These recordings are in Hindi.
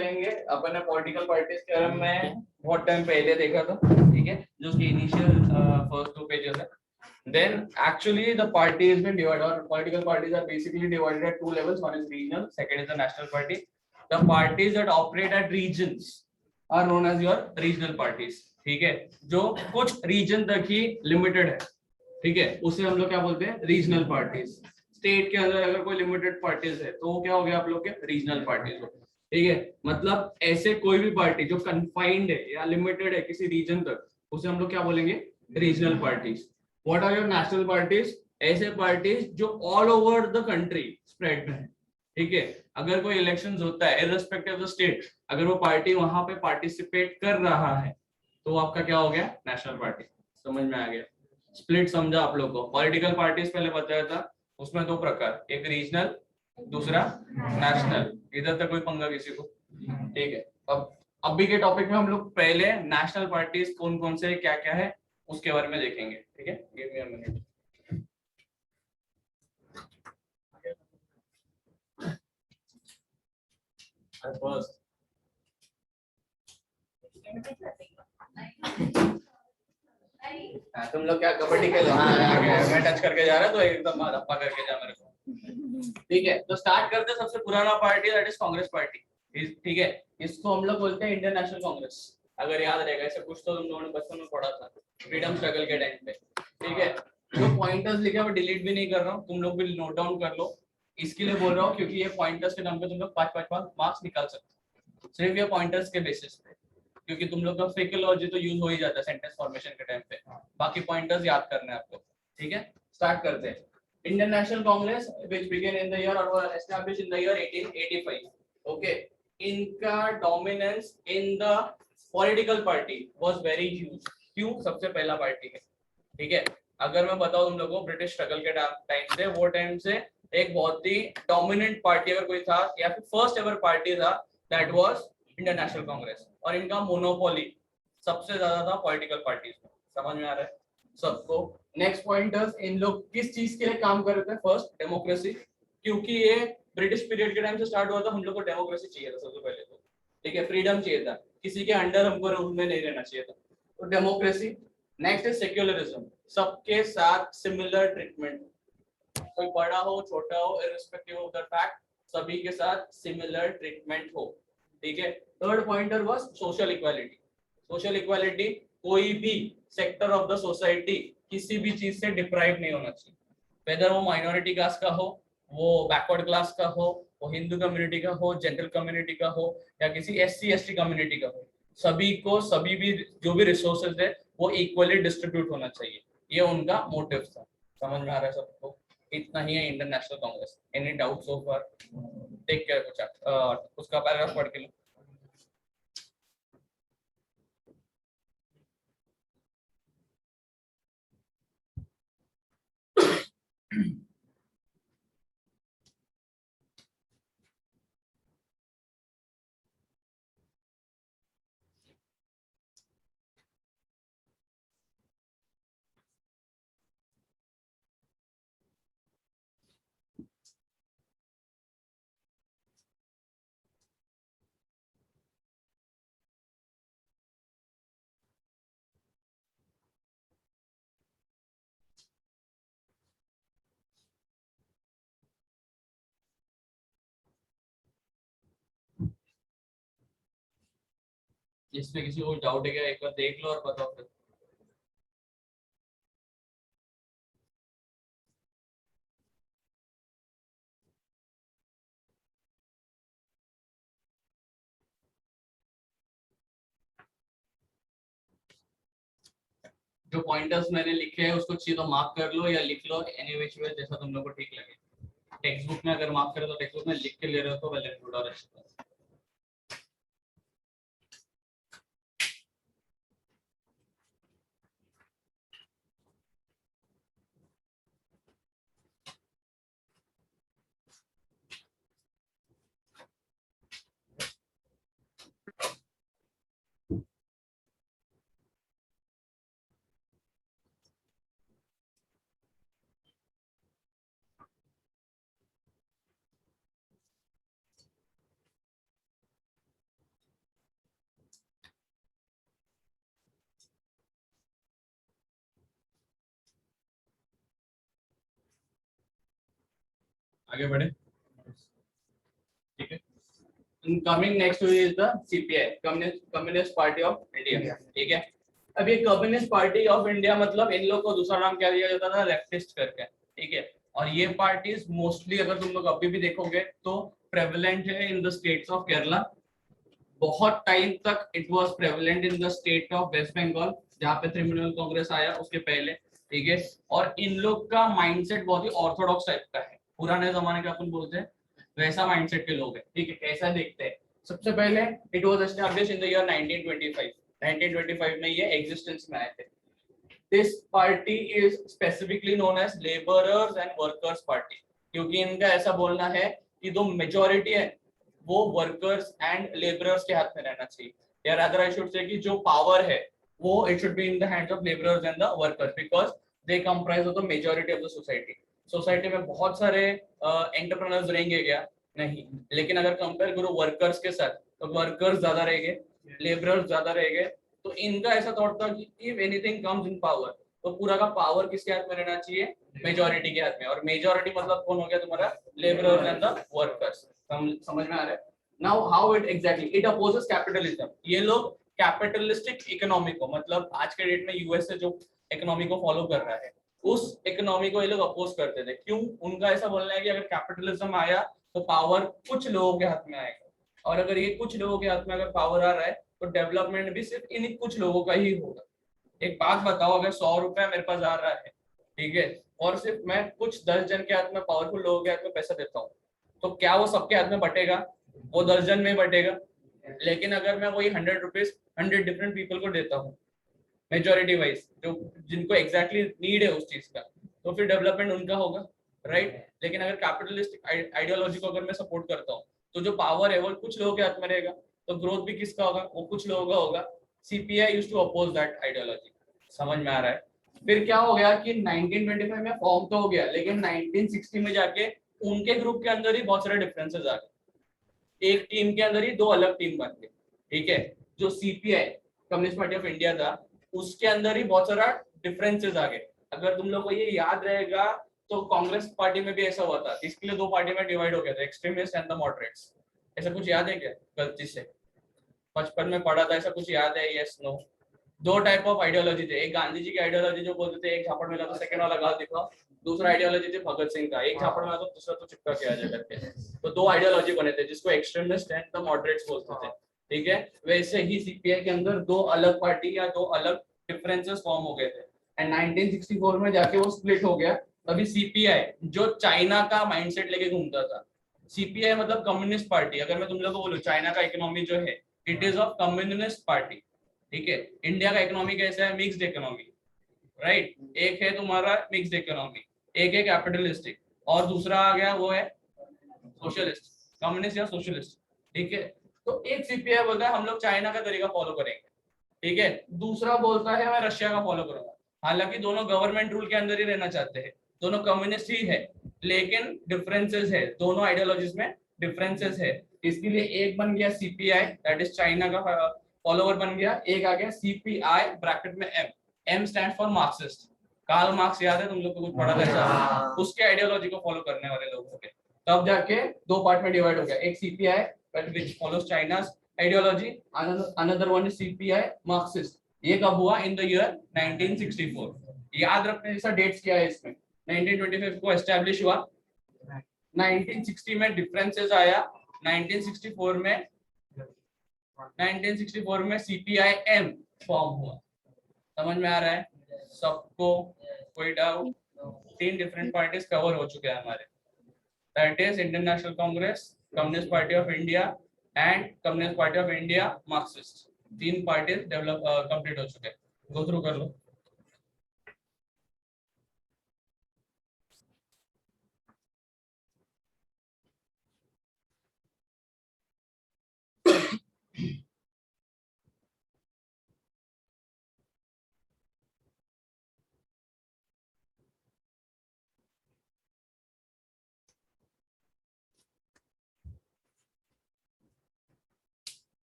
लेंगे अपन ने पॉलिटिकल पार्टीज के बारे में बहुत टाइम पहले देखा था, ठीक है, जो उसके इनिशियल फर्स्ट 2 पेजेस है. Then actually the party has been divided, or political parties are basically divided at 2 levels. One is regional, second is the national party. The parties that operate at regions are known as your regional parties. ठीक है, जो कुछ region तक ही limited है, ठीक है, उसे हम लोग क्या बोलते हैं, रीजनल पार्टीज. स्टेट के अंदर अगर कोई लिमिटेड पार्टीज है तो वो क्या हो गया आप लोग के रीजनल पार्टीज हो. ठीक है, मतलब ऐसे कोई भी पार्टी जो कन्फाइंड है या लिमिटेड है किसी रीजन तक, उसे हम लोग क्या बोलेंगे, regional parties. What are your national parties? ऐसे पार्टीज जो all over the country spread है. ठीक है, अगर कोई इलेक्शंस होता है इररिस्पेक्टिव ऑफ द स्टेट, अगर वो पार्टी वहां पे पार्टिसिपेट कर रहा है तो आपका क्या हो गया, नेशनल पार्टी. समझ में आ गया? स्प्लिट समझा आप लोग को? पॉलिटिकल पार्टीज पहले बताया था, उसमें 2 प्रकार, एक रीजनल, दूसरा नेशनल. इधर तक कोई पंगा किसी को? ठीक है, अब अभी के टॉपिक में हम लोग पहले नेशनल पार्टीज कौन कौन से क्या क्या है उसके बारे में देखेंगे. ठीक है, give me a minute. First तुम लोग क्या कबड्डी खेलो? हाँ, मैं टच करके जा रहा तो एकदम धप्पा करके जा मेरे को. ठीक है, तो स्टार्ट करते हैं. सबसे पुराना party that is Congress party. ठीक है, इसको हम लोग बोलते हैं इंडियन नेशनल कांग्रेस. अगर याद रहेगा, ऐसे कुछ तो तुम लोगों ने बचपन में पढ़ा था फ्रीडम स्ट्रगल के टाइम पे. ठीक है, जो पॉइंटर्स लिखे मैं डिलीट भी नहीं कर रहा हूँ, तुम लोग भी नोट डाउन कर लो. इसके लिए बोल रहा हूँ क्योंकि ये पॉइंटर्स के नाम पे तुम लोग 5-5 मार्क्स निकाल सकते हो सिर्फ ये पॉइंटर्स के बेसिस पे, क्योंकि तुम लोग का फ्रेक्योलॉजी तो यूज हो ही जाता है सेंटेंस फॉर्मेशन के टाइम पे. बाकी पॉइंटर्स याद करने हैं आपको. ठीक है, स्टार्ट करते हैं. Indian National Congress which began in the year और was established in the year 1885. Okay, इनका dominance in the political party was very huge. क्यों? सबसे पहला पार्टी है. ठीक है, अगर मैं बताऊं तुम लोगों को, ब्रिटिश स्ट्रगल के टाइम से, वो टाइम से एक बहुत ही डोमिनेंट पार्टी अगर कोई था या फिर फर्स्ट एवर पार्टी था, that was Indian National Congress. और इनका मोनोपोली सबसे ज्यादा था पॉलिटिकल पार्टीज में. समझ में आ रहा है सबको? नेक्स्ट पॉइंटर्स, इन लोग किस चीज के लिए काम कर रहे थे? First, democracy. क्योंकि ये ब्रिटिश पीरियड के टाइम से स्टार्ट हुआ था, हम लोग को डेमोक्रेसी चाहिए था सबसे पहले तो. ठीक है, फ्रीडम चाहिए था, किसी के अंडर हमको रूल में नहीं रहना चाहिए था, तो डेमोक्रेसी. नेक्स्ट है सेक्युलरिज्म, सबके साथ सिमिलर ट्रीटमेंट, कोई बड़ा हो छोटा हो इररिस्पेक्टिव ऑफ द फैक्ट, सभी के साथ सिमिलर ट्रीटमेंट हो. ठीक है, third pointer was social equality. Social equality, कोई भी सेक्टर ऑफ द सोसाइटी किसी भी चीज से डिप्राइव नहीं होना चाहिए, वेदर वो माइनॉरिटी कास्ट का हो, वो बैकवर्ड क्लास का हो, वो हिंदू कम्युनिटी का हो, जनरल कम्युनिटी का हो, या किसी एससी एसटी कम्युनिटी का हो, सभी को सभी भी जो भी रिसोर्सेज है वो इक्वली डिस्ट्रीब्यूट होना चाहिए. ये उनका मोटिव था. समझ में आ रहा है सबको? इतना ही है Indian National Congress. Any doubt so far? Take care. कुछ उसका पैराग्राफ पढ़ के लो. इसमें किसी को डाउट है क्या? एक बार देख लो और बताओ फिर. जो पॉइंटर्स मैंने लिखे हैं उसको चाहिए तो मार्क कर लो या लिख लो, एनी विच वे जैसा तुम लोग को ठीक लगे. टेक्स्ट बुक में अगर मार्क करो तो टेक्स्ट बुक में, लिख के ले रहे हो तो वेल एंड गुड और अच्छा. आगे बढ़े, ठीक है। Coming next is the CPI, communist Party of India, ठीक है। अब ये कम्युनिस्ट पार्टी ऑफ इंडिया मतलब इन लोग को दूसरा नाम क्या दिया जाता था, लेफ्टिस्ट करके, ठीक है। और ये पार्टीज मोस्टली अगर तुम लोग अभी भी देखोगे तो प्रेवलेंट है in the states of Kerala, बहुत टाइम तक it was prevalent in the state of west Bengal जहाँ पे तृणमूल कांग्रेस आया उसके पहले, ठीक है। और इन लोग का माइंडसेट बहुत ही ऑर्थोडॉक्स टाइप का है, पुराने जमाने का अपन बोलते हैं वैसा माइंडसेट के लोग हैं, ठीक है। कैसा देखते हैं, सबसे पहले it was established in the year 1925, 1925 में ये एग्जिस्टेंस में आए थे। This party is specifically known as labourers and workers party, क्योंकि इनका ऐसा बोलना है कि जो मेजॉरिटी है वो वर्कर्स एंड लेबरर्स के हाथ में रहना चाहिए, या रादर आई शुड से कि जो पावर है वो it should be in the hands of labourers and the workers, because they comprise of the majority of the society. Society में बहुत सारे एंटरप्रेन्योर्स रहेंगे क्या, नहीं, लेकिन अगर कंपेयर करो वर्कर्स के साथ तो वर्कर्स ज्यादा रहेंगे, लेबरर्स ज्यादा रहेंगे। तो इनका ऐसा थॉट था कि if anything comes in power तो पूरा का पावर किसके हाथ में रहना चाहिए, मेजॉरिटी के हाथ में। और मेजॉरिटी मतलब कौन हो गया तुम्हारा, लेबरर्स एंड द वर्कर्स। समझ में आ रहा है। Now how it exactly it opposes capitalism, ये लोग कैपिटलिस्टिक इकोनॉमी को, मतलब आज के डेट में यूएसए जो इकोनॉमी को फॉलो कर रहा है उस इकोनॉमी को ये लोग अपोज करते थे। क्यों, उनका ऐसा बोलना है कि अगर कैपिटलिज्म आया तो पावर कुछ लोगों के हाथ में आएगा, और अगर ये कुछ लोगों के हाथ में अगर पावर आ रहा है तो डेवलपमेंट भी सिर्फ इन कुछ लोगों का ही होगा। एक बात बताओ, अगर 100 रुपया मेरे पास आ रहा है, ठीक है, और सिर्फ मैं कुछ 10 जन के हाथ में, पावरफुल लोगों के हाथ में पैसा देता हूँ, तो क्या वो सबके हाथ में बटेगा, वो 10 जन में बटेगा। लेकिन अगर मैं वही 100 रुपीज 100 डिफरेंट पीपल को देता हूँ मेजोरिटी वाइज, जो जिनको एग्जैक्टली नीड है उस चीज का, तो फिर डेवलपमेंट उनका होगा, राइट। लेकिन अगर कैपिटलिस्टिक आइडियोलॉजी को अगर मैं सपोर्ट करता हूँ तो जो पावर है वो कुछ लोगों के हाथ में रहेगा, तो ग्रोथ भी किसका होगा, वो कुछ लोगों का होगा। CPI used to oppose that ideology. समझ में आ रहा है। फिर क्या हो गया कि 1925 में फॉर्म तो हो गया, लेकिन 1960 में जाके उनके ग्रुप के अंदर ही बहुत सारे डिफरेंसेस आ गए, एक टीम के अंदर ही दो अलग टीम बन गए, ठीक है। जो CPI communist Party of India था उसके अंदर ही बहुत सारा डिफरेंसेस आ गए। अगर तुम लोग को ये याद रहेगा तो कांग्रेस पार्टी में भी ऐसा हुआ था, इसके लिए दो पार्टी में डिवाइड हो गया था, एक्सट्रीमिस्ट एंड द मॉडरेट्स। ऐसा कुछ याद है क्या, गलती से बचपन में पढ़ा था, ऐसा कुछ याद है, यस नो। दो टाइप ऑफ आइडियोलॉजी थे, एक गांधी जी की आइडियोलॉजी जो बोलते थे एक झापड़ में तो सेकंड वाला गाल दिखाओ, दूसरा आइडियोलॉजी थे भगत सिंह का, एक झापड़ में तो दूसरा तो चिपका के आ जाए करके। तो दो आइडियोलॉजी बने थे जिसको एक्सट्रीमिस्ट एंड द मॉडरेट्स बोलते थे, ठीक है। वैसे ही सीपीआई के अंदर दो अलग पार्टी या दो अलग डिफरेंसेस फॉर्म हो गए थे, एंड 1964 में जाके वो स्प्लिट हो गया। तभी सीपीआई जो चाइना का माइंडसेट लेके घूमता था, सीपीआई मतलब कम्युनिस्ट पार्टी, अगर मैं तुम लोग को बोलूं चाइना का इकोनॉमी जो है it is of communist party, ठीक है। इंडिया का इकोनॉमी कैसा है, मिक्स्ड इकोनॉमी, राइट। एक है तुम्हारा मिक्स्ड इकोनॉमी, एक है कैपिटलिस्टिक, और दूसरा आ गया वो है सोशलिस्ट, कम्युनिस्ट या सोशलिस्ट, ठीक है। तो एक सीपीआई बोलता है हम लोग चाइना का तरीका फॉलो करेंगे, ठीक है। दूसरा बोलता है मैं रशिया का फॉलो करूंगा। हालांकि दोनों गवर्नमेंट रूल के अंदर ही रहना चाहते हैं, दोनों कम्युनिस्ट ही है, लेकिन डिफरेंसेस है, दोनों आइडियोलॉजीज में डिफरेंसेस है। इसके लिए एक बन गया सीपीआई दैट इज चाइना का फॉलोवर बन गया, एक आ गया सीपीआई ब्रैकेट में M, M stand for Marxist. Karl Marx याद है तुम लोग को, कुछ पढ़ा था, उसके आइडियोलॉजी को फॉलो करने वाले लोग हो गए। तब जाके दो पार्ट में डिवाइड हो गया, एक CPI which follows China's ideology, another one is CPI Marxist। ये कब हुआ, इन द ईयर 1964। याद रखने जैसा डेट्स क्या है इसमें, 1925 को एस्टैब्लिश हुआ, 1960 में डिफरेंसेस आया, 1964 में CPIM फॉर्म हुआ। समझ में आ रहा है सबको, कोई डाउट। तीन डिफरेंट पार्टीज कवर हो चुके हैं हमारे, that is Indian National Congress, Communist Party of India and Communist Party of India Marxist. तीन पार्टीज डेवलप कंप्लीट हो चुके हैं, गो थ्रू कर लो।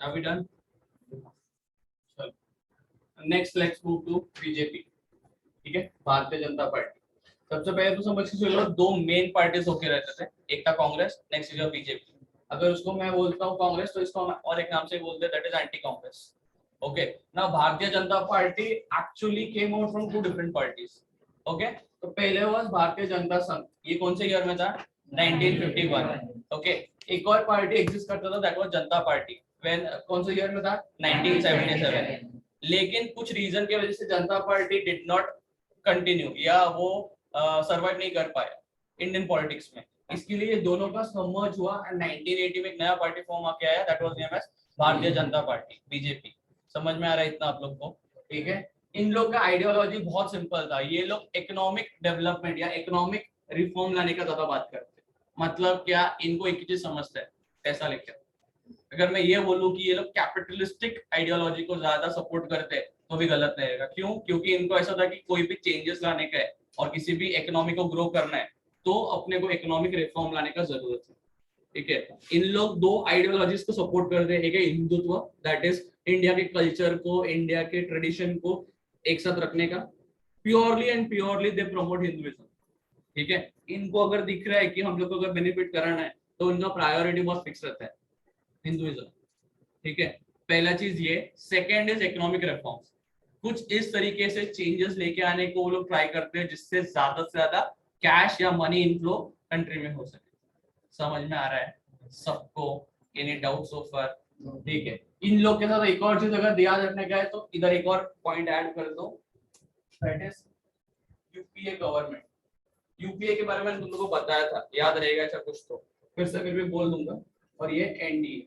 Are we done? Next let's move to BJP. ठीक है, भारतीय जनता पार्टी। सबसे पहले तो समझ के चलो दो मेन पार्टीज होके रहते थे, एक था कांग्रेस, नेक्स्ट इज बीजेपी। अगर उसको मैं बोलता हूँ कांग्रेस तो इसको और एक नाम से बोलते हैं, that is anti Congress. Okay, now Bharatiya Janata party actually came out from two different parties. Okay, तो पहले वाज भारतीय जनता संघ, ये कौन से ईयर में था? 1951। ओके, एक और पार्टी एग्जिस्ट करता था, that was Janata party. When कौन से ईयर में था? 1977। लेकिन कुछ रीजन की वजह से जनता पार्टी डिड नॉट कंटिन्यू, या वो सर्वाइव नहीं कर पाया इंडियन पॉलिटिक्स में। इसके लिए दोनों का समर्ज हुआ एंड 1980 में एक नया पार्टी फॉर्म आके आया, दैट वाज नेम एज भारतीय जनता पार्टी, बीजेपी। समझ में आ रहा है इतना आप लोग को? ठीक है, इन लोग का आइडियोलॉजी बहुत सिंपल था। ये लोग इकोनॉमिक डेवलपमेंट या इकोनॉमिक रिफॉर्म लाने का ज्यादा बात करते हैं। मतलब क्या, इनको एक ही चीज समझते हैं, पैसा लेकर। अगर मैं ये बोलूं कि ये लोग कैपिटलिस्टिक आइडियोलॉजी को ज्यादा सपोर्ट करते हैं तो भी गलत रहेगा। क्यों? क्योंकि इनको ऐसा था कि कोई भी चेंजेस लाने का है और किसी भी इकोनॉमी को ग्रो करना है तो अपने को इकोनॉमिक रिफॉर्म लाने का जरूरत है। ठीक है, इन लोग दो आइडियोलॉजीज को सपोर्ट करते हैं। एक है हिंदुत्व, दैट इज इंडिया के कल्चर को, इंडिया के ट्रेडिशन को एक साथ रखने का। Purely and purely they promote Hinduism. ठीक है, इनको अगर दिख रहा है कि हम लोग को अगर बेनिफिट कराना है तो इनका प्रायोरिटी बहुत फिक्स रहता है, हिंदुइज्म। ठीक है, पहला चीज ये। Second is economic reforms. कुछ इस तरीके से चेंजेस लेके आने को वो लोग ट्राई करते हैं जिससे ज्यादा से ज्यादा कैश या मनी इनफ्लो कंट्री में हो सके। समझ में आ रहा है सबको? एनी डाउट सो फार? ठीक है, इन लोग के साथ एक और चीज अगर ध्यान रखने का है तो इधर एक और पॉइंट ऐड कर दो, that is UPA government. UPA के बारे में तुम लोगों को बताया था, याद रहेगा अच्छा कुछ तो, फिर से फिर भी बोल दूंगा। और ये एनडीए,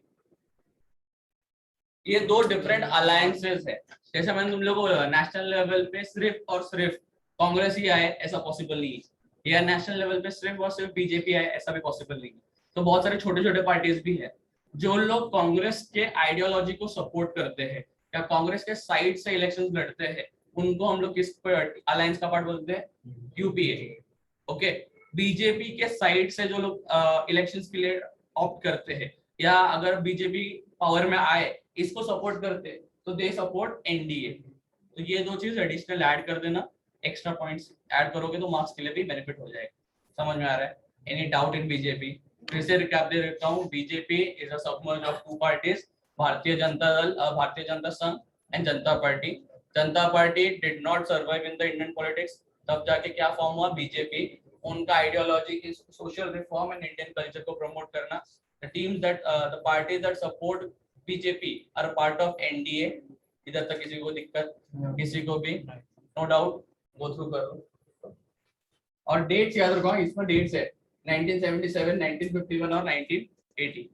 ये दो डिफरेंट अलायंसेस है। जैसे मैंने तुम लोगों को नेशनल लेवल पे सिर्फ और सिर्फ कांग्रेस ही आए ऐसा पॉसिबल नहीं है, या नेशनल लेवल पे सिर्फ और सिर्फ बीजेपी आए ऐसा भी पॉसिबल नहीं है। तो बहुत सारे छोटे छोटे पार्टीज भी है जो लोग कांग्रेस के आइडियोलॉजी को सपोर्ट करते हैं या कांग्रेस के साइड से इलेक्शन लड़ते हैं, उनको हम लोग किस अलायंस का पार्ट बोलते हैं? यूपीए। ओके, बीजेपी के साइड से जो लोग इलेक्शंस के लिए ऑप्ट करते हैं या अगर बीजेपी पावर में आए इसको सपोर्ट करते हैं तो दे सपोर्ट एनडीए। तो ये दो चीज एडिशनल ऐड कर देना, एक्स्ट्रा पॉइंट्स ऐड करोगे तो मार्क्स के लिए भी बेनिफिट हो जाएगा। समझ में आ रहा है? Any doubt in BJP? फिर से रिकैप दे देता हूँ, BJP is a submerge of two parties, Bharatiya Janata दल, भारतीय जनता संघ and Janata party. Janata party did not survive in the Indian politics, तब जाके क्या फॉर्म हुआ? बीजेपी। उनका ideology is social reform and Indian culture को प्रमोट करना। The teams that the parties that support BJP are a part of NDA। इधर तक किसी को दिक्कत? किसी को भी नो डाउट? गो थ्रू करो और डेट्स याद रखो, इसमें डेट्स है 1977, 1951 और 1980।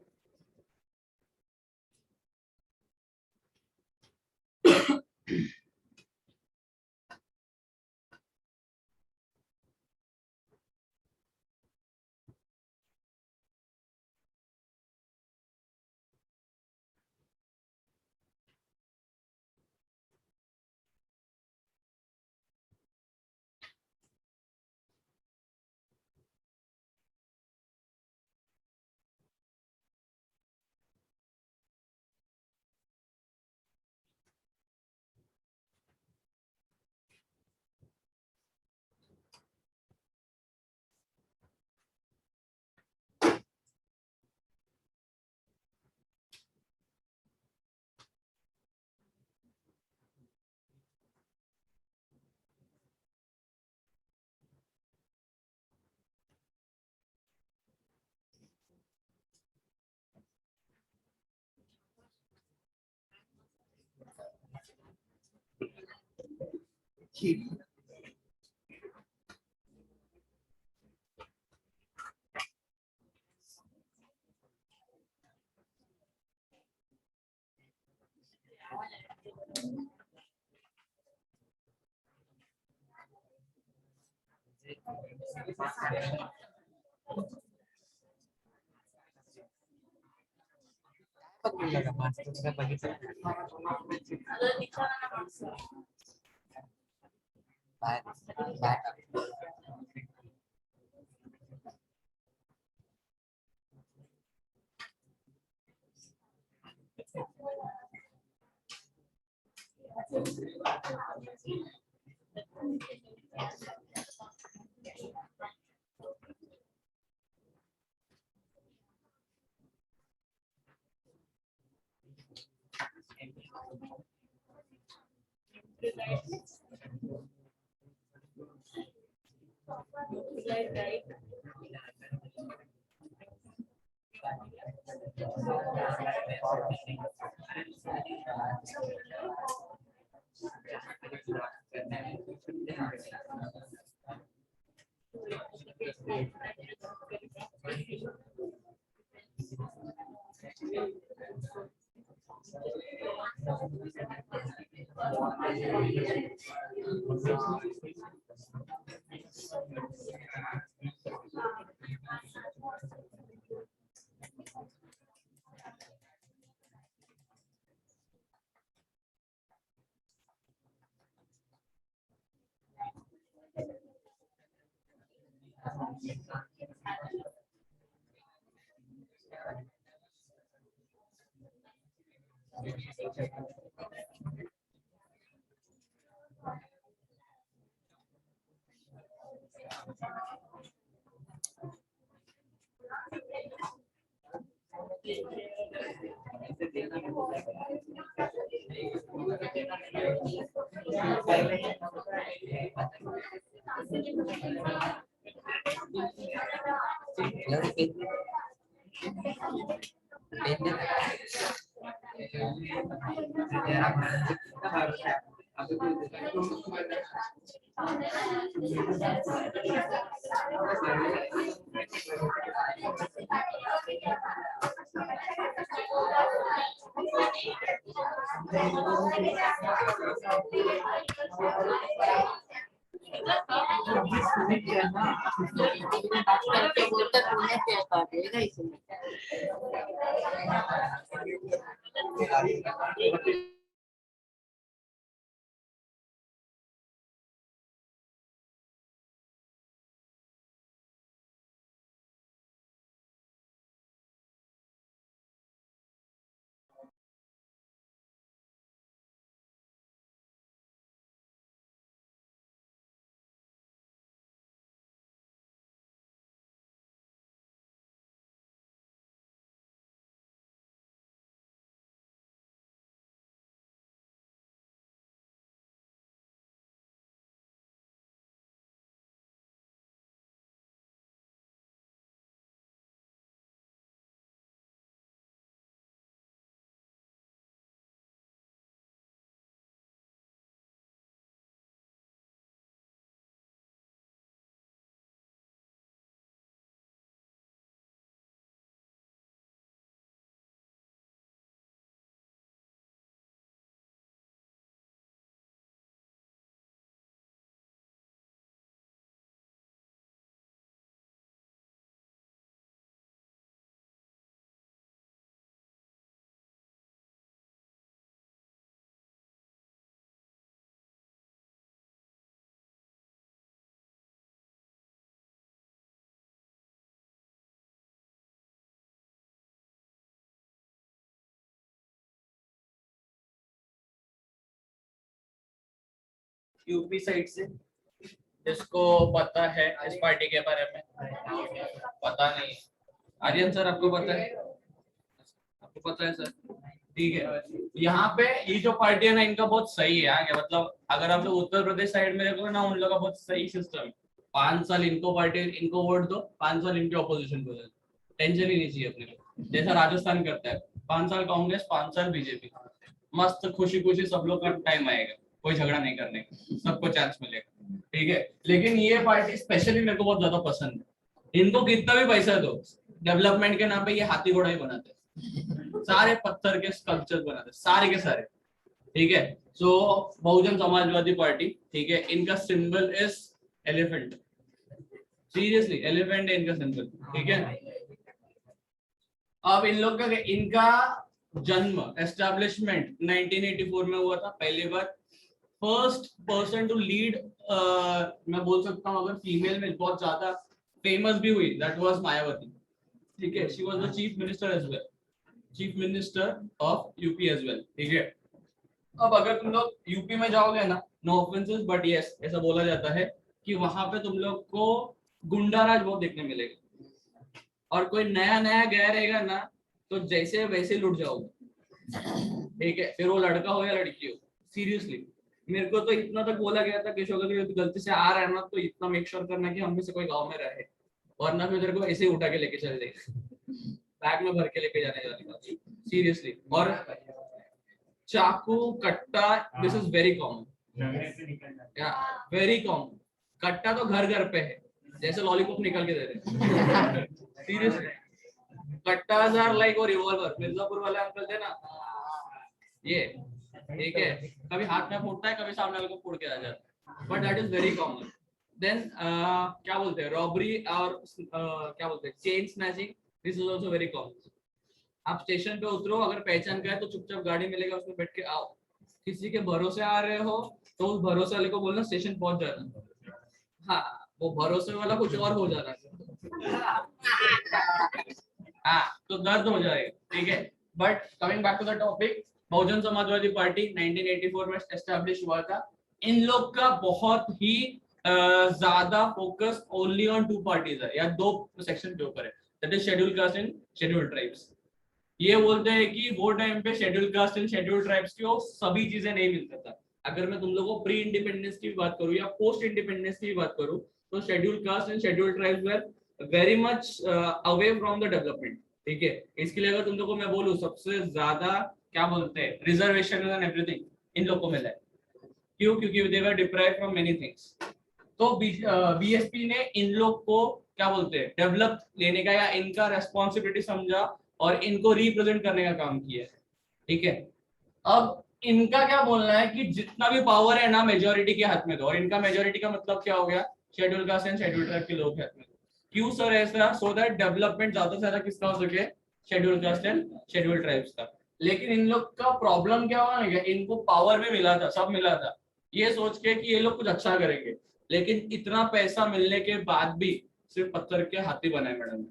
यूपी साइड से जिसको पता है इस पार्टी के बारे में? पता नहीं। आर्यन सर आपको पता है? आपको पता है सर? ठीक है। यहाँ पे ये जो पार्टी है ना, इनका बहुत सही है आगे, मतलब अगर आप लोग उत्तर प्रदेश साइड में देखोगे ना, उन लोगों का बहुत सही सिस्टम है। 5 साल इनको पार्टी, इनको वोट दो, 5 साल इनके ऑपोजिशन को दो, टेंशन ही नहीं चाहिए अपने को। जैसा राजस्थान करता है, 5 साल कांग्रेस, 5 साल बीजेपी, मस्त खुशी खुशी सब लोग का टाइम आएगा, कोई झगड़ा नहीं करने का, सबको चांस मिलेगा। ठीक है, लेकिन ये पार्टी स्पेशली मेरे को बहुत ज्यादा पसंद है। इनको कितना भी पैसा दो, डेवलपमेंट के नाम पे ये हाथी घोड़ा ही बनाते हैं, सारे पत्थर के स्कल्पचर बनाते हैं, सारे के सारे। ठीक है, सो बहुजन समाजवादी पार्टी, ठीक है, इनका symbol is elephant. Seriously elephant है इनका सिंबल। ठीक है, अब इन लोग का, इनका जन्म एस्टैब्लिशमेंट 1984 में हुआ था पहली बार। फर्स्ट पर्सन टू लीड, मैं बोल सकता हूँ अगर फीमेल में बहुत ज्यादा फेमस भी हुई, दैट वाज मायावती। ठीक है, she was the chief minister as well, chief minister of UP as well. ठीक है, अब अगर तुम लोग यूपी में जाओगे ना, नो ऑफेंसेस बट यस, ऐसा बोला जाता है कि वहां पे तुम लोग को गुंडाराज बहुत देखने मिलेगा, और कोई नया नया गया रहेगा ना तो जैसे वैसे लुट जाओगे, ठीक है, फिर वो लड़का हो या लड़की हो। सीरियसली मेरे को तो इतना तक बोला गया था कि अगर गलती से आ रहा है ना तो इतना मेक श्योर करना कि हम में से कोई गांव में रहे, वरना फिर तेरे को ऐसे ही उठा के लेके चले जाएंगे, बैग में भर के लेके जाने वाली, सीरियसली। और चाकू कट्टा, this is very common, very common. कट्टा तो घर घर पे है, जैसे लॉलीपॉप निकल के दे रहे सीरियसली। कट्टास आर लाइक और रिवॉल्वर, मिर्जापुर वाले अंकल थे ना ये, ठीक है, कभी हाथ में फूटता है, कभी सामने वाले को फोड़ के आ जाता है, but that is very common. Then क्या बोलते हैं, रॉबरी और क्या बोलते हैं, chain snatching, this is also very common. आप स्टेशन पे उतरो, अगर पहचान का है तो चुपचाप गाड़ी मिलेगा उसमें बैठ के आओ, किसी के भरोसे आ रहे हो तो उस भरोसे वाले को बोलना स्टेशन पहुंच जाना, हाँ वो भरोसे वाला कुछ और हो जाना, हाँ तो दर्द हो जाएगा, ठीक है। But coming back to the topic, Bahujan Samajwadi party 1984 में एस्टैब्लिश हुआ था। इन लोग का बहुत ही ज्यादा focus only on two parties है, या दो सेक्शन के ऊपर है, that is schedule caste and schedule tribes. ये बोलते हैं कि वो टाइम पे schedule caste and schedule tribes को सभी चीजें नहीं मिलता था। अगर मैं तुम लोगों को प्री इंडिपेंडेंस की बात करूं या पोस्ट इंडिपेंडेंस की बात करूं, तो schedule caste and schedule tribes were very much away from the development, ठीक है। इसके लिए अगर तुम लोगों को मैं बोलूं सबसे ज्यादा क्या बोलते हैं रिजर्वेशन एंड एवरीथिंग इन लोग को मिला है, क्यों? क्योंकि दे वर डिप्राइव्ड फ्रॉम मेनी थिंग्स। तो बीएसपी ने इन लोग को क्या बोलते हैं डेवलप लेने का या इनका रेस्पॉन्सिबिलिटी समझा और इनको रिप्रेजेंट करने का काम किया है, ठीक है। अब इनका क्या बोलना है कि जितना भी पावर है ना मेजोरिटी के हाथ में दो, और इनका मेजोरिटी का मतलब क्या हो गया, schedule caste and schedule tribe के लोग के हाथ में। क्यों सर ऐसा? सो दैट डेवलपमेंट ज्यादा से ज्यादा किसका हो सके, schedule caste and schedule tribes का। लेकिन इन लोग का प्रॉब्लम क्या हुआ ना, इनको पावर भी मिला था, सब मिला था, ये सोच के कि ये लोग कुछ अच्छा करेंगे, लेकिन इतना पैसा मिलने के बाद भी सिर्फ पत्थर के हाथी बनाए मैडम।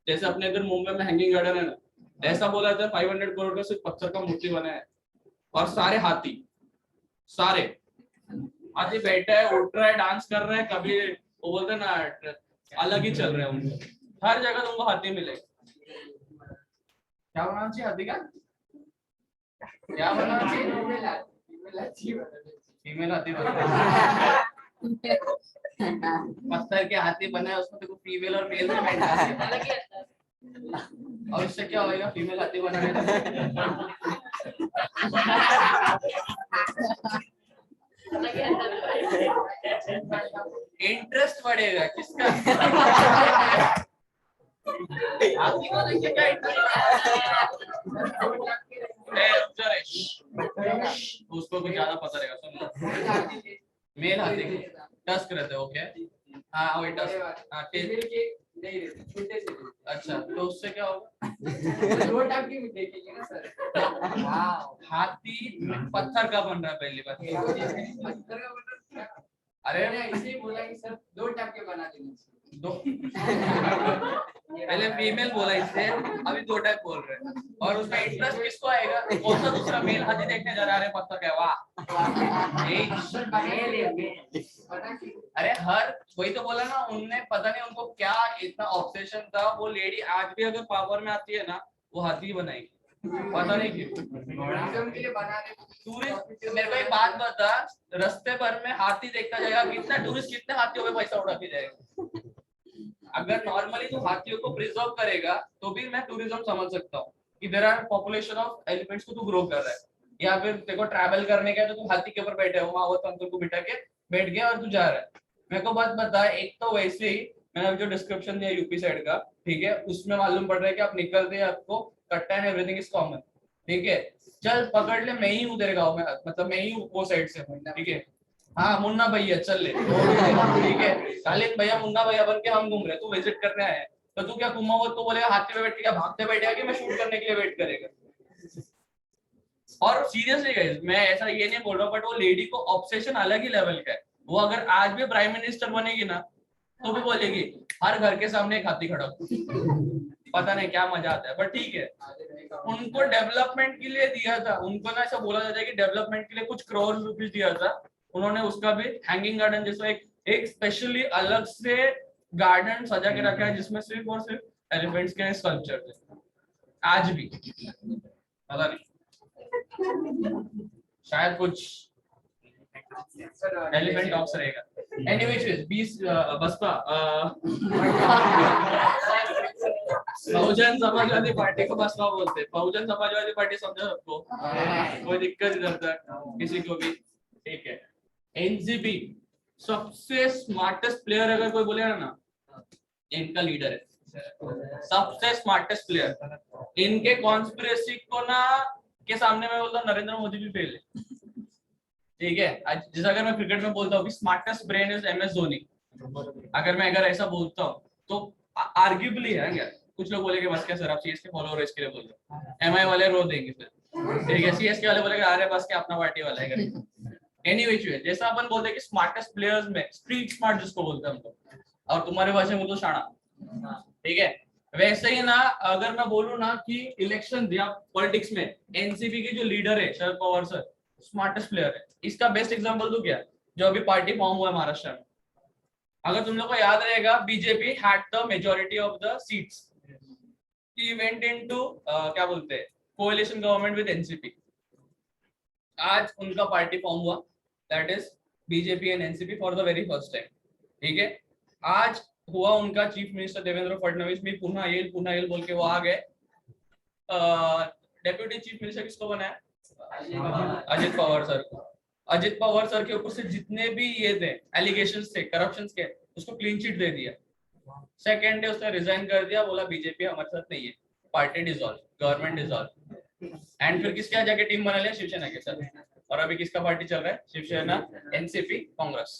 जैसे अपने इधर मुंबई में हैंगिंग गार्डन है ना, ऐसा बोला था 500 करोड़ का सिर्फ पत्थर का मूर्ति बना है, और सारे हाथी, सारे हाथी बैठा है, उठ रहा है, डांस कर रहा है, कभी वो बोलते ना अलग ही चल रहे हैं उनके, हर जगह तुमको हाथी मिलेगा। क्या बनाना चाहिए हाथी का, क्या बनाना चाहिए, फीमेल हाथी बनाना, पत्थर के हाथी बने उसमें देखो फीमेल और मेल में बैठा है, और इससे क्या होएगा, फीमेल हाथी बनाने इंटरेस्ट बढ़ेगा किसका, हाथी को देखिए क्या उसको कुछ ज्यादा पता रहेगा, सुन मेल हाथी टस्क रहते हैं, ओके हाँ वही टस्क, हाँ नहीं अच्छा तो उससे क्या होगा, दो टाइप की देखेंगे ना सर, हाथी पत्थर का बन रहा है पहली बात, पत्थर का बन रहा है, अरे इसे बोला कि सर दो टाइप के बना देंगे, दो पहले फीमेल बोला इससे, अभी दो टाइप बोल रहे हैं, और उसमें इंटरेस्ट किसको आएगा, कौन सा दूसरा मेल हाथी देखने जा रहा है पत्थर का, वाह अरे हर वही तो बोला ना, उनने पता नहीं उनको क्या इतना ऑब्सेशन था, वो लेडी आज भी अगर पावर में आती है ना वो हाथी बनाएगी, पता नहीं क्यों, टूरिज्म के लिए बना दे, टूरिस्ट। मेरे को एक बात बता, रास्ते भर में हाथी देखता जाएगा, कितना टूरिस्ट कितने हाथियों पे पैसा उड़ा के जाएगा, अगर नॉर्मली तो हाथियों को प्रिजर्व करेगा तो भी मैं टूरिज्म समझ सकता हूँ कि there are population of elephants को तू ग्रो कर रहा है, या फिर तेरे को ट्रैवल करने का है तो तू हाथी के ऊपर बैठे हो, वहां वो अंकल को बिठा के बैठ गया और तू जा रहा है। मेरे को बात बता, एक तो वैसे ही मैंने जो डिस्क्रिप्शन दिया यूपी साइड का, ठीक है, उसमें मालूम पड़ रहा है कि आप निकलते हैं आपको कट्टा एंड एवरीथिंग इज कॉमन, ठीक है, चल पकड़ ले, मैं ही हूँ तेरे गाँव में, मतलब मैं ही हूँ वो साइड से, ठीक है, हाँ मुन्ना भैया चल ले, ठीक है, कालिन भैया मुन्ना भैया बन के हम घूम रहे, तू विजिट करने आया है, तो तू क्या घूमा हुआ तो बोलेगा हाथी पे बैठ के क्या भागते बैठेगा कि मैं शूट करने के लिए वेट करेगा। और सीरियसली गाइस मैं ऐसा ये नहीं बोल रहा, बट वो लेडी को ऑब्सेशन अलग ही लेवल का है, वो अगर आज भी प्राइम मिनिस्टर बनेगी ना तो भी बोलेगी हर घर के सामने एक हाथी खड़ा, पता नहीं क्या मजा आता है, बट ठीक है। उनको डेवलपमेंट के लिए दिया था, उनको ना ऐसा बोला जाता है कि डेवलपमेंट के लिए कुछ करोड़ रुपीस दिया था उन्होंने, उसका भी हैंगिंग गार्डन जैसा एक स्पेशली अलग से गार्डन सजा के रखा है जिसमें सिर्फ और सिर्फ एलिफेंट्स के स्कल्पचर थे। आज भी पता नहीं, शायद कुछ एलिफेंट टॉक्स रहेगा। एनीवेज 20 बसपा बहुजन समाजवादी पार्टी को बसपा बोलते हैं। बहुजन समाजवादी पार्टी समझो सबको, कोई दिक्कत इधर तक किसी को भी, ठीक है। एनसीपी सबसे स्मार्टेस्ट प्लेयर अगर कोई बोलेगा ना, इनका लीडर है, सबसे स्मार्टेस्ट प्लेयर। इनके कॉन्स्पिरेसी को ना के सामने मैं बोलता हूँ नरेंद्र मोदी भी फेल है, ठीक है। जैसे अगर मैं क्रिकेट में बोलता हूँ smartest brain is MS Dhoni, अगर ऐसा बोलता हूँ तो आर्ग्यूबली है क्या। कुछ लोग बोलेंगे बस क्या सर आप CSK फॉलो हो रहे इसके लिए बोल रहे हो, MI वाले रो देंगे फिर, ठीक है। CSK वाले बोलेंगे अरे बस क्या अपना पार्टी वाला है। एनीवेज जैसा अपन बोलते हैं कि स्मार्टेस्ट प्लेयर्स में स्ट्रीट स्मार्ट जिसको बोलते हैं हम लोग, और तुम्हारे भाषा में तो शाना, ठीक है। वैसे ही ना अगर मैं बोलूं ना कि इलेक्शन या पॉलिटिक्स में एनसीपी के जो लीडर है शरद पवार सर स्मार्टेस्ट प्लेयर है। इसका बेस्ट एग्जांपल तो क्या, जो अभी पार्टी फॉर्म हुआ है महाराष्ट्र में, अगर तुम लोग को याद रहेगा BJP had the majority of the seats, he went into क्या बोलते हैं कोएलिशन गवर्नमेंट विद एनसीपी। आज उनका पार्टी फॉर्म हुआ, that is BJP and NCP for the very first time, ठीक है। आज हुआ उनका चीफ मिनिस्टर देवेंद्र फडणवीस भी पुनः येल बोल के वो आ गए। डेप्यूटी चीफ मिनिस्टर किसको बनाया, अजित पवार सर को। अजित पवार सर के ऊपर से जितने भी ये थे एलिगेशंस थे करप्शन के, उसको क्लीन चिट दे दिया। सेकेंड डे उसने रिजाइन कर दिया, बोला बीजेपी हमारे साथ नहीं है, party dissolve, government dissolve. And फिर किसके जगह टीम बना लिया, शिवसेना के साथ। और अभी किसका पार्टी चल रहा है, शिवसेना, एनसीपी, कांग्रेस,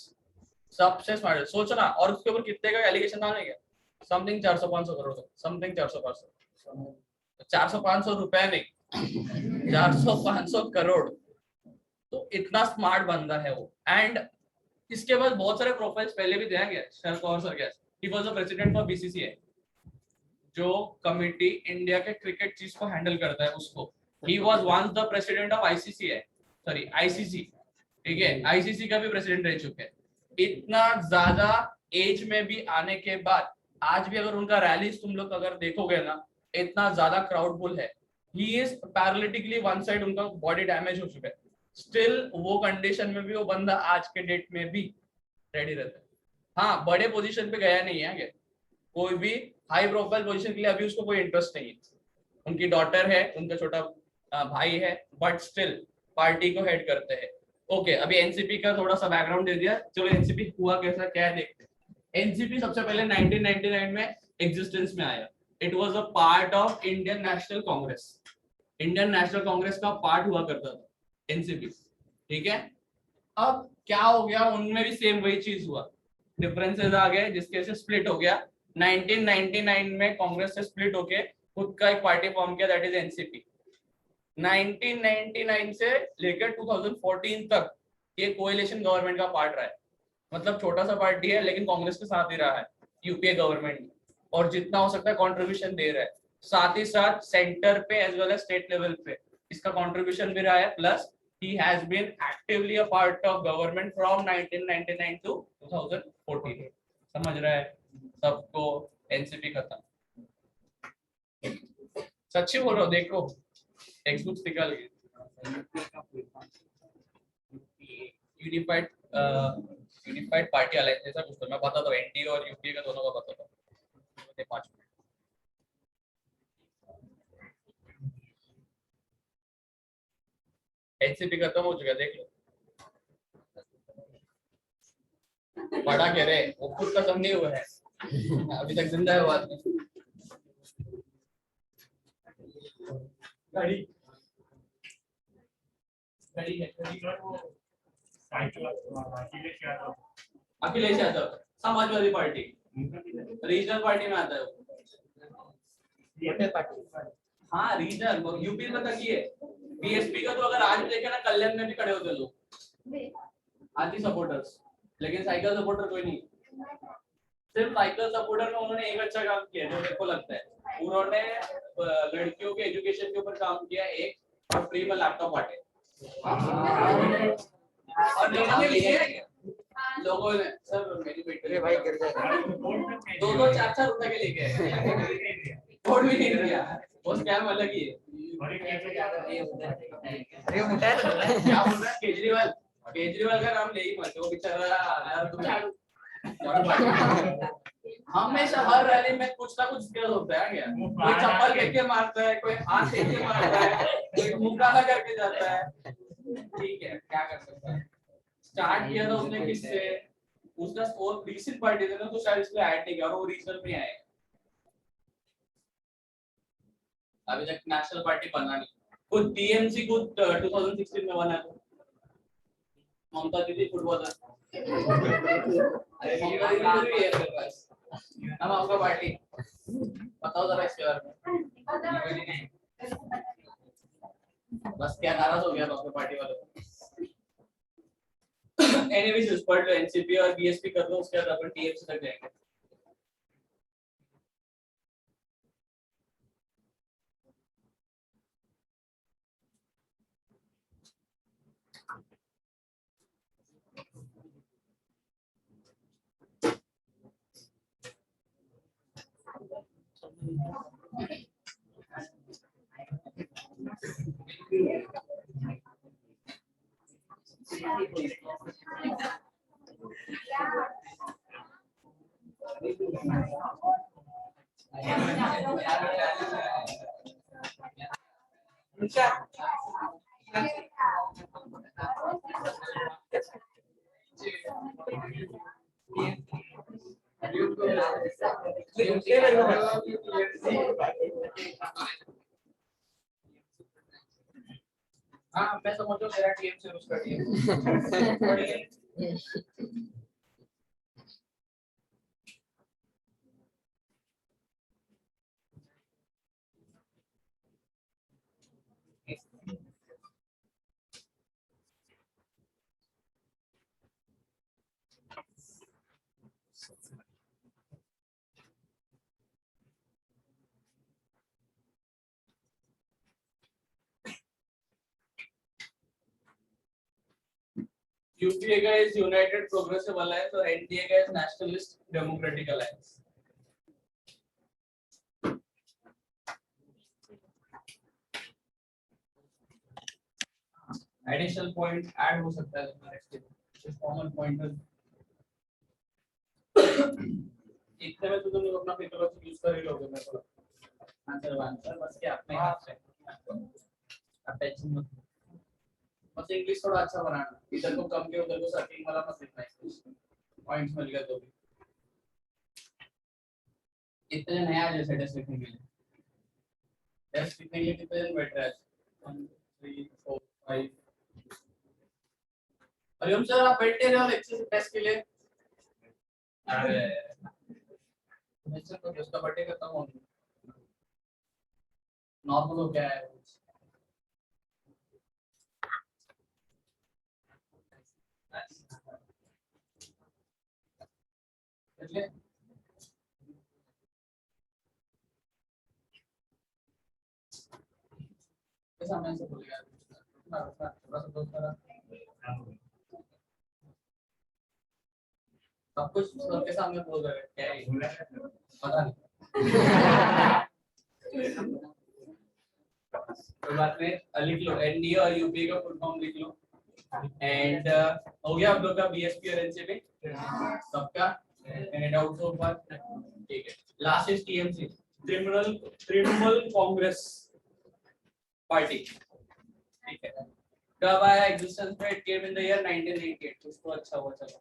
सबसे स्मार्ट। सोचना, और उसके ऊपर कितने का एलिगेशन आने गया, समथिंग 400-500 करोड़, समथिंग 400-500, 400-500 रुपए नहीं 400-500 करोड़। तो इतना स्मार्ट बंदा है वो। एंड इसके बाद बहुत सारे प्रोफाइल्स पहले भी दिया गया शरद पवार सर के। He was the president of BCCI, जो कमिटी इंडिया के क्रिकेट चीज को हैंडल करता है उसको। He was once the president of ICC, ठीक है। ICC का भी प्रेसिडेंट रह चुके हैं। इतना ज्यादा एज में भी आने के बाद आज भी अगर उनका रैलीज तुम लोग अगर देखोगे ना, इतना ज्यादा क्राउडफुल है। ही इज पैरालिटिकली वन साइड, उनका बॉडी डैमेज हो चुका है, स्टिल वो कंडीशन में भी वो बंदा आज के डेट में भी रेडी रहता है। हाँ, बड़े पोजीशन पे गया नहीं है, कोई भी हाई प्रोफाइल पोजीशन के लिए अभी उसको कोई इंटरेस्ट नहीं है। उनकी डॉटर है, उनका छोटा भाई है, बट स्टिल पार्टी को हेड करते हैं। ओके, अभी एनसीपी का थोड़ा सा बैकग्राउंड दे दिया, चलो एनसीपी हुआ कैसा क्या है देखते हैं। एनसीपी सबसे पहले 1999 में एग्जिस्टेंस में आया। It was a part of Indian National Congress. Indian National Congress का पार्ट हुआ करता था एनसीपी, ठीक है। अब क्या हो गया, उनमें भी सेम वही चीज हुआ, डिफरेंसेस आ गए जिसके से स्प्लिट हो गया। 1999 में कांग्रेस से स्प्लिट होके खुद का एक पार्टी फॉर्म किया, दैट इज एनसीपी। 1999 से लेकर 2014 तक ये कोएलिशन गवर्नमेंट का पार्ट रहा है। मतलब छोटा सा पार्टी है लेकिन कांग्रेस के साथ ही रहा है यूपीए गवर्नमेंट में, और जितना हो सकता है कंट्रीब्यूशन दे रहा है। साथ ही साथ सेंटर पे as well as state level पे इसका कंट्रीब्यूशन भी रहा है। Plus he has been actively a part of government from 1999 to 2014। समझ रहा है सबको, एनसीपी खत्म। सच्ची बोल रहा हूँ, देखो टेक्स्ट बुक्स निकाल के यूनिफाइड पार्टी अलायंस जैसा कुछ तो मैं बताता हूँ, एनडीए और यूपीए का दोनों का बताता हूँ। 5 मिनट एनसीपी खत्म हो चुका, देख लो। बड़ा कह रहे वो खुद खत्म नहीं हुआ है, अभी तक जिंदा है वो आदमी। Akhilesh Yadav Samajwadi party regional party में आता है वो। हाँ रीजनल यूपी में तक ही है। बीएसपी का तो अगर आज भी देखे ना, कल्याण में भी खड़े होते लोग हाथी सपोर्टर्स, लेकिन साइकिल सपोर्टर कोई नहीं। सिर्फ साइकिल सपोर्टर में उन्होंने एक अच्छा काम किया जो मेरे को लगता है, उन्होंने लड़कियों के एजुकेशन के ऊपर काम किया एक, और फ्री में लैपटॉप बांटे। और लोगों ने लिए, लोगों ने सर मेरी बेटी भाई गिर जाएगा, 2-4 रुपए के लेके वोट भी नहीं दिया, वो स्कैम अलग ही है। क्या बोल रहा है केजरीवाल, केजरीवाल का नाम ले ही मत, वो बेचारा हमेशा हर रैली में कुछ ना कुछ स्किल होता है क्या, कोई चप्पल फेंक के मारता है, कोई हाथ फेंक के मारता है, कोई मुकाबला करके जाता है। ठीक है, क्या कर सकता है। स्टार्ट किया था उसने किससे, उसका स्कोर रीसेंट पार्टी थे ना, तो शायद इसलिए ऐड नहीं किया और वो रीजनल में आए, अभी तक नेशनल पार्टी बना नहीं। खुद टीएमसी खुद 2016 में बना था, ममता दीदी फुटबॉल अरे ममता दीदी भी है मेरे पास, हम आपका पार्टी बताओ जरा इसके बारे में, बस क्या नाराज हो गया तो आपके पार्टी वालों को। एनीवेज इस पर एनसीपी और बीएसपी कर दो, उसके बाद अपन टीएमसी तक जाएंगे। हाँ मैं समझ रहा हूँ तेरा टीएम से उसका टीएम यूपीए का इज यूनाइटेड प्रोग्रेसिव अलायंस और एनडीए का is nationalist democratic alliance. Additional point add हो सकता है तुम्हारे कॉमन पॉइंटर, इतने में तो तुम अपना पेपर वर्क यूज कर ही लोगे, मैं तो आंसर बस क्या अपने हाथ से, अब टेंशन मत, बस इंग्लिश थोड़ा अच्छा बनाना, इधर को कम के उधर को सर्किंग वाला मत लिखना है, पॉइंट्स मिल गए तो भी इतने नया जैसे टेस्ट लिखने के लिए, टेस्ट लिखने के लिए कितने दिन बैठ रहा है, 1 3 4 5। हरिओम सर आप बैठते रहो लेक्चर टेस्ट के लिए, अरे लेक्चर तो उसका बर्थडे खत्म हो गया, नॉर्मल हो गया है इसलिए कैसा मैं से भूल गया थोड़ा सा दोस्त करा सब कुछ सबके सामने बोल रहे हैं क्या है पता नहीं कोई बात नहीं, लिख लो एनडीए और यूपी का फुल फॉर्म लिख लो, एंड हो गया आप लोग का बीएसपी और एनसीपी सबका, एनी डाउट सो फार, ठीक है। Last is TMC, Trinamool Congress party, ठीक है। कब आया एग्जिस्टेंस में, it came in the year 1998, उसको अच्छा हुआ चलो।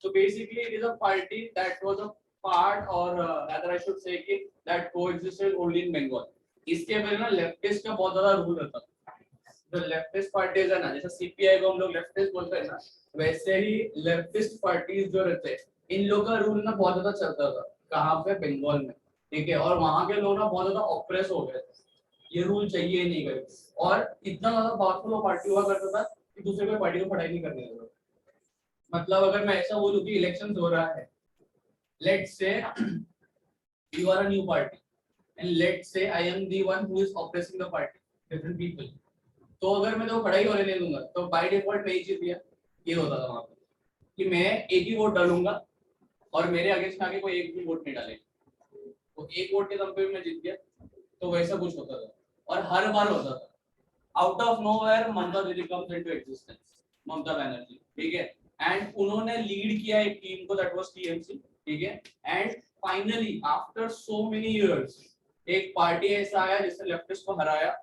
So basically it is a party that was a part or rather I should say कि that coexisted only in Bengal. इसके वजह ना लेफ्टिस्ट का बहुत ज्यादा रूल रहता था, जो लेफ्टिस्ट पार्टीज है ना, जैसे सीपीआई को हम लोग लेफ्टिस्ट बोलते हैं ना, वैसे ही लेफ्टिस्ट पार्टीज जो रहते हैं इन लोगों का रूल ना बहुत ज्यादा चलता था, कहाँ पे, बंगाल में, ठीक है। और वहाँ के लोग ना बहुत ज्यादा ऑप्रेस हो गए थे, ये रूल चाहिए नहीं करके, और इतना ज्यादा पावरफुल पार्टी हुआ करता था कि दूसरे कोई पार्टी को पढ़ाई नहीं करने देता। मतलब अगर मैं ऐसा बोलूं कि इलेक्शन हो रहा है, let's say you are a new party and let's say I am the one who is operating the party, different people, तो अगर मैं तो खड़ा ही होने नहीं दूंगा तो बाय डिफॉल्ट मैं ही जीत गया। ये होता था वहां पर कि मैं एक ही वोट डालूंगा और मेरे अगेंस्ट आगे कोई एक भी वोट नहीं डालेगा, तो एक वोट के दम पे मैं जीत गया। तो वैसा कुछ होता था और हर बार होता था। आउट ऑफ नोवेयर ममता दीदी comes into existence, Mamata Banerjee, ठीक है, एंड उन्होंने लीड किया एक टीम को, दैट वाज टीएमसी, ठीक है, and finally after so many years एक पार्टी ऐसा आया जिसने लेफ्टिस्ट को हराया,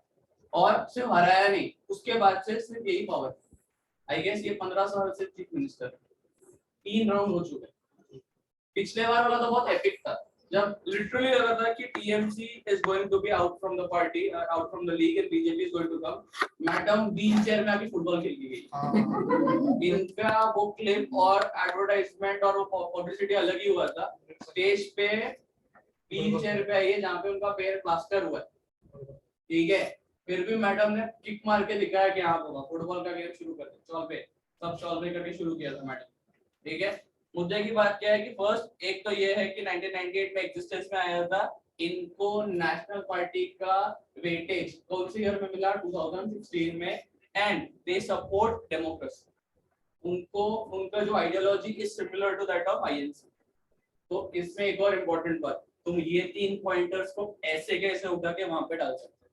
और सिर्फ हराया नहीं, उसके बाद से सिर्फ यही पावर, आई गेस ये 15 साल से चीफ मिनिस्टर, 3 राउंड हो चुके हैं। पिछले बार वाला तो बहुत एपिक था जब लिटरली लगा था कि TMC is going to be out from the party, out from the league, and BJP is going to come. Madam wheelchair में आके फुटबॉल खेल के गई। इनका वो क्लिप और एडवर्टाइजमेंट और वो पब्लिसिटी अलग ही हुआ था। स्टेज पे व्हील चेयर पे आई है जहाँ पे उनका पैर प्लास्टर हुआ है, ठीक है, फिर भी मैडम ने किक मार के दिखाया कि हाँ बाबा फुटबॉल का गेम शुरू कर दे, चौल पे सब चौल पे करके शुरू किया था मैडम, ठीक है। मुद्दे की बात क्या है कि फर्स्ट एक तो ये है कि 1998 में एग्जिस्टेंस में आया था, इनको नेशनल पार्टी का वेटेज कौन सी ईयर में मिला, 2016 में, एंड दे सपोर्ट डेमोक्रेसी, उनको उनका जो ideology is similar to that of INC. तो इसमें एक और इम्पोर्टेंट बात, तुम ये 3 पॉइंटर्स को ऐसे कैसे उठा के वहां पे डाल सकते हो,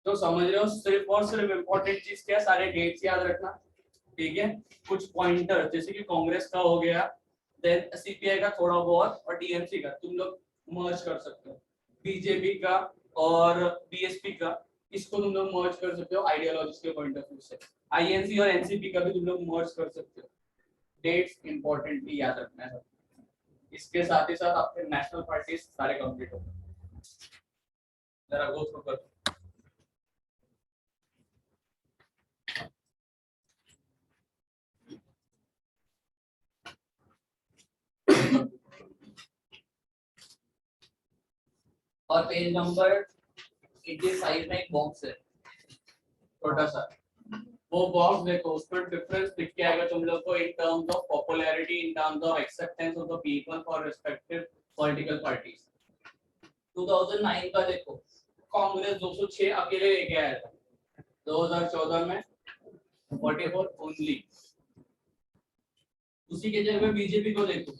तो समझ रहे हो, सिर्फ और सिर्फ इम्पोर्टेंट चीज क्या, सारे डेट्स याद रखना, ठीक है, कुछ पॉइंटर जैसे कि कांग्रेस का हो गया, देन सीपीआई का थोड़ा बहुत, और टीएमसी का तुम लोग मर्ज कर सकते हो, बीजेपी का और बीएसपी का, इसको तुम लोग मर्ज कर सकते हो आइडियोलॉजी के पॉइंट ऑफ व्यू से, आईएनसी और एनसीपी का भी तुम लोग मर्ज कर सकते हो। डेट्स इंपॉर्टेंटली याद रखना है, इसके साथ ही साथ आपके नेशनल पार्टीज सारे कंप्लीट हो गए। जरा गो थ्रू कर, और पेज नंबर 85 में एक बॉक्स है छोटा सा, वो बॉक्स देखो, उसमें डिफरेंस दिख के आएगा तुम लोग को in terms of popularity, in terms of acceptance of the people for respective political parties. 2009 का देखो, कांग्रेस 206 अकेले लेके आया था, 2014 में 44 ओनली। उसी के जगह बीजेपी को देखो,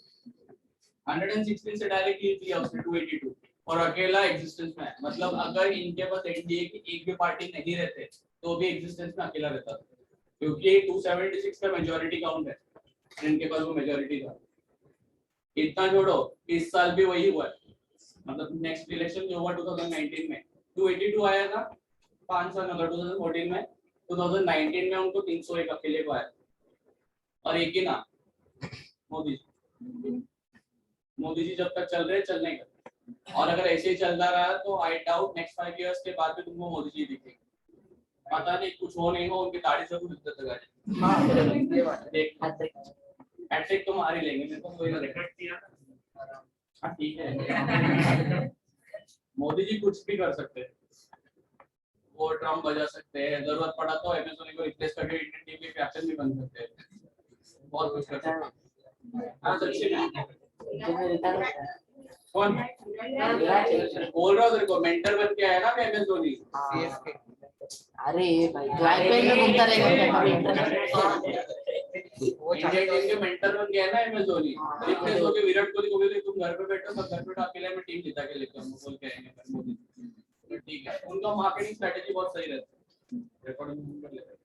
116 से डायरेक्ट लीड किया उसने 282, और अकेला एग्जिस्टेंस में है, मतलब अगर इनके पास एनडीए की एक भी पार्टी नहीं रहते तो भी एग्जिस्टेंस में अकेला रहता था, क्योंकि 276 का मेजॉरिटी काउंट है, इनके पास वो मेजॉरिटी था। इतना छोड़ो, इस साल भी वही हुआ है, मतलब नेक्स्ट इलेक्शन जो हुआ 2019 में 282 आया था, 5 साल मतलब 2014 में, 2019 में उनको 301 अकेले को आया, और एक ही ना मोदी जी, मोदी जी जब तक चल रहे चलने का, और अगर ऐसे ही चलता रहा तो आई डाउट नेक्स्ट 5 इयर्स के बाद भी तुमको मोदी जी दिखेंगे, पता नहीं कुछ हो नहीं हो, उनकी दाढ़ी से कुछ दिक्कत लगा जाए। हां ये बात देख, हैट्रिक तो मार ही लेंगे, मेरे को कोई ना रिकॉर्ड किया। हां ठीक है, मोदी जी कुछ भी कर सकते हैं, वो ड्रम बजा सकते हैं, जरूरत पड़ा तो एमएस धोनी को रिप्लेस करके इंडियन टीम के कैप्टन भी बन सकते हैं, बहुत कुछ कर सकते हैं। हां सच्ची कौन बोल रहा हूँ तेरे को, मेंटर बन के आया ना एमएस धोनी सीएसके। अरे भाई जो आईपीएल में घूमता रहेगा वो इंडियन टीम के मेंटर बन गया ना एमएस धोनी, रिप्लेस होके विराट कोहली को भी तुम घर पे बैठो, सब घर पे अकेले में टीम जिता के लेके बोल के आएंगे मोदी, ठीक है, उनका मार्केटिंग स्ट्रेटजी बहुत सही रहता है, रिकॉर्डिंग कर लेते हैं,